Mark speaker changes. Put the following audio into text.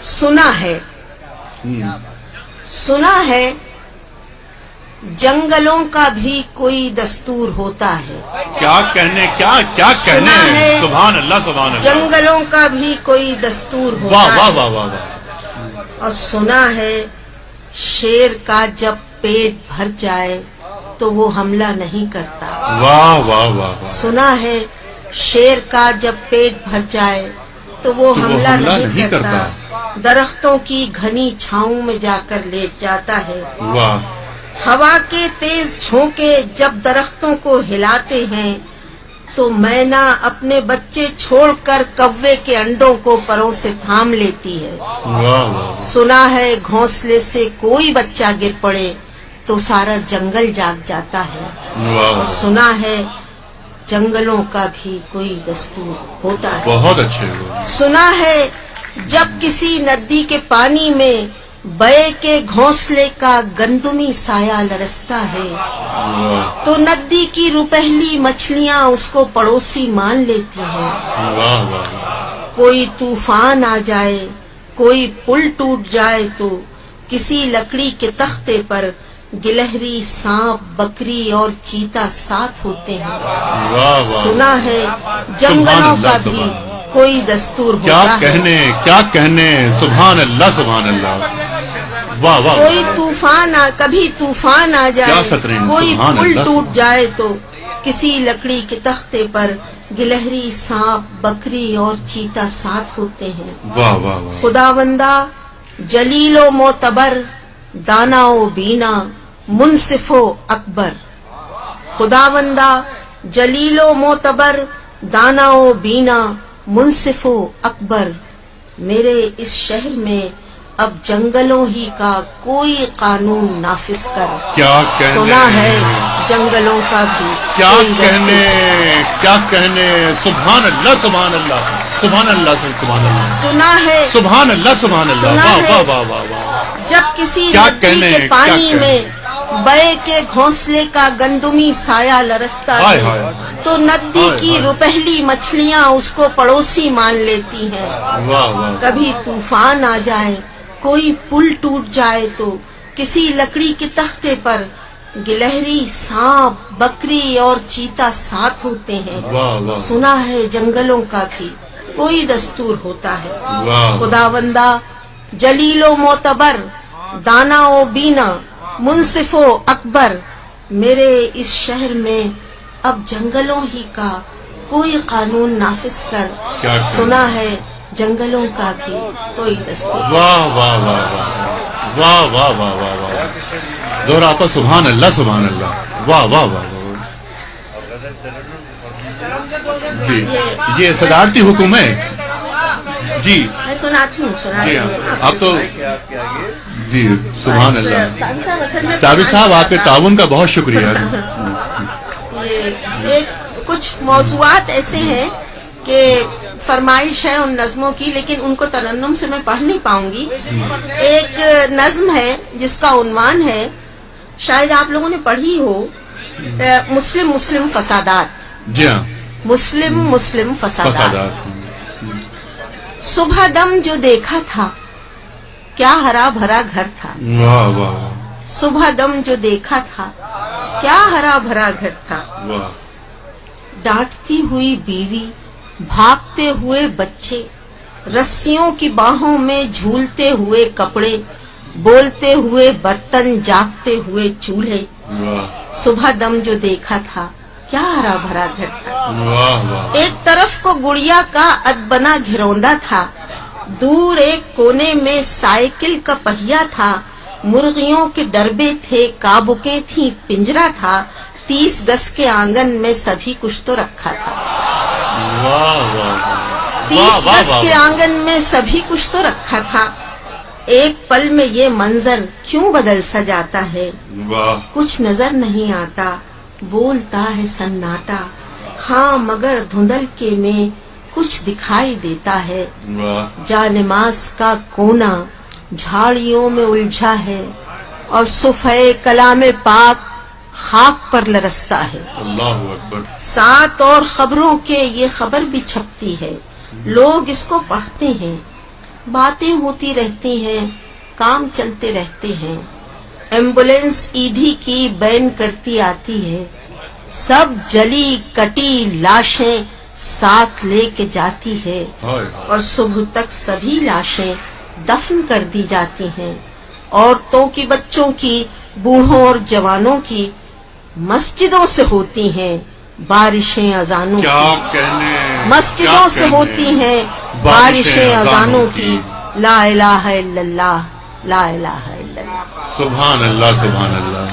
Speaker 1: سنا ہے جنگلوں کا بھی کوئی دستور ہوتا ہے.
Speaker 2: کیا کہنے سبحان اللہ سبحان اللہ.
Speaker 1: جنگلوں کا بھی کوئی دستور ہوتا
Speaker 2: واہ واہ
Speaker 1: ہے.
Speaker 2: واہ واہ واہ.
Speaker 1: اور سنا ہے شیر کا جب پیٹ بھر جائے تو وہ حملہ نہیں کرتا.
Speaker 2: واہ واہ واہ.
Speaker 1: سنا ہے شیر کا جب پیٹ بھر جائے تو وہ حملہ نہیں کرتا. درختوں کی گھنی چھاؤں میں جا کر لیٹ جاتا ہے.
Speaker 2: واہ.
Speaker 1: ہوا کے تیز جھونکے جب درختوں کو ہلاتے ہیں تو مینا اپنے بچے چھوڑ کر کوے کے انڈوں کو پروں سے تھام لیتی ہے. سنا ہے گھونسلے سے کوئی بچہ گر پڑے تو سارا جنگل جاگ جاتا ہے. اور سنا ہے جنگلوں کا بھی کوئی دستور ہوتا ہے.
Speaker 2: بہت اچھے.
Speaker 1: سنا ہے جب کسی ندی کے پانی میں بے کے گھونسلے کا گندمی سایہ لرزتا ہے تو ندی کی روپہلی مچھلیاں اس کو پڑوسی مان لیتی ہیں. کوئی طوفان آ جائے کوئی پل ٹوٹ جائے تو کسی لکڑی کے تختے پر گلہری سانپ بکری اور چیتا ساتھ ہوتے ہیں. سنا ہے جنگلوں کا بھی کوئی دستور ہوتا ہے.
Speaker 2: کیا کہنے سبحان اللہ سبحان اللہ. واہ واہ.
Speaker 1: کوئی کبھی طوفان آ جائے کوئی پل ٹوٹ جائے تو کسی لکڑی کے تختے پر گلہری سانپ بکری اور چیتا ساتھ ہوتے ہیں.
Speaker 2: واہ واہ واہ.
Speaker 1: خداوندہ جلیل و معتبر دانا و بینا منصف و اکبر. خداوندہ جلیل و معتبر دانا و بینا منصف و اکبر. میرے اس شہر میں اب جنگلوں ہی کا کوئی قانون نافذ کر.
Speaker 2: کیا کہنے.
Speaker 1: سنا ہے جنگلوں کا بھی
Speaker 2: کیا کہنے سبحان اللہ سبحان اللہ سبحان اللہ سبحان اللہ.
Speaker 1: سنا ہے
Speaker 2: سبحان اللہ سبحان اللہ. واہ واہ واہ واہ.
Speaker 1: جب کسی ندی کے پانی میں بے کے گھونسلے کا گندمی سایہ لرزتا ہے تو ندی کی روپہلی مچھلیاں اس کو پڑوسی مان لیتی ہیں. کبھی طوفان آ جائے کوئی پل ٹوٹ جائے تو کسی لکڑی کے تختے پر گلہری سانپ بکری اور چیتا ساتھ ہوتے ہیں. سنا ہے جنگلوں کا بھی کوئی دستور ہوتا ہے. خداوندہ جلیل و معتبر دانا و بینا منصف و اکبر. میرے اس شہر میں اب جنگلوں ہی کا کوئی قانون نافذ کر. سنا ہے جنگلوں کا بھی کوئی دستور.
Speaker 2: واہ واہ واہ واہ واہ واہ واہ واہ. زور آپا سبحان اللہ سبحان اللہ. واہ واہ واہ. جی یہ صدارتی حکم ہے. جی
Speaker 1: میں سناتی ہوں.
Speaker 2: اب تو جی سبحان اللہ. تابر صاحب آپ کے تعاون کا بہت شکریہ.
Speaker 1: یہ کچھ موضوعات ایسے ہیں کہ فرمائش ہے ان نظموں کی لیکن ان کو ترنم سے میں پڑھ نہیں پاؤں گی. ایک نظم ہے جس کا عنوان ہے شاید آپ لوگوں نے پڑھی ہو مسلم فسادات.
Speaker 2: جی ہاں
Speaker 1: مسلم فسادات. صبح دم جو دیکھا تھا کیا ہرا بھرا گھر تھا. صبح دم جو دیکھا تھا کیا ہرا بھرا گھر تھا. ڈانٹتی ہوئی بیوی بھاگتے ہوئے بچے رسیوں کی باہوں میں جھولتے ہوئے کپڑے بولتے ہوئے برتن جاگتے ہوئے چولہے. صبح دم جو دیکھا تھا کیا ہرا بھرا گھر تھا. ایک طرف کو گڑیا کا ادبنا گھروندا تھا دور ایک کونے میں سائیکل کا پہیا تھا. مرغیوں کے ڈربے تھے کابوکیں تھیں پنجرا تھا. 30 گز کے آنگن میں سبھی کچھ تو رکھا تھا. 30 گز کے آنگن میں سبھی کچھ تو رکھا تھا. ایک پل میں یہ منظر کیوں بدل سا جاتا ہے. کچھ نظر نہیں آتا بولتا ہے سناٹا. ہاں مگر دھندل کے میں کچھ دکھائی دیتا ہے. جانماز کا کونا جھاڑیوں میں الجھا ہے اور صفحے کلام پاک خاک پر لرزتا ہے.
Speaker 2: اللہ اکبر.
Speaker 1: ساتھ اور خبروں کے یہ خبر بھی چھپتی ہے لوگ اس کو پڑھتے ہیں باتیں ہوتی رہتی ہیں، کام چلتے رہتے ہیں، ایمبولینس ایدھی کی بین کرتی آتی ہے، سب جلی کٹی لاشیں ساتھ لے کے جاتی ہے، اور صبح تک سبھی لاشیں دفن کر دی جاتی ہیں. عورتوں کی، بچوں کی، بوڑھوں اور جوانوں کی مسجدوں سے ہوتی ہیں بارشیں اذانوں کی، مسجدوں سے ہوتی ہیں بارشیں اذانوں کی. لا الہ الا اللہ، لا الہ الا اللہ.
Speaker 2: سبحان اللہ، سبحان اللہ.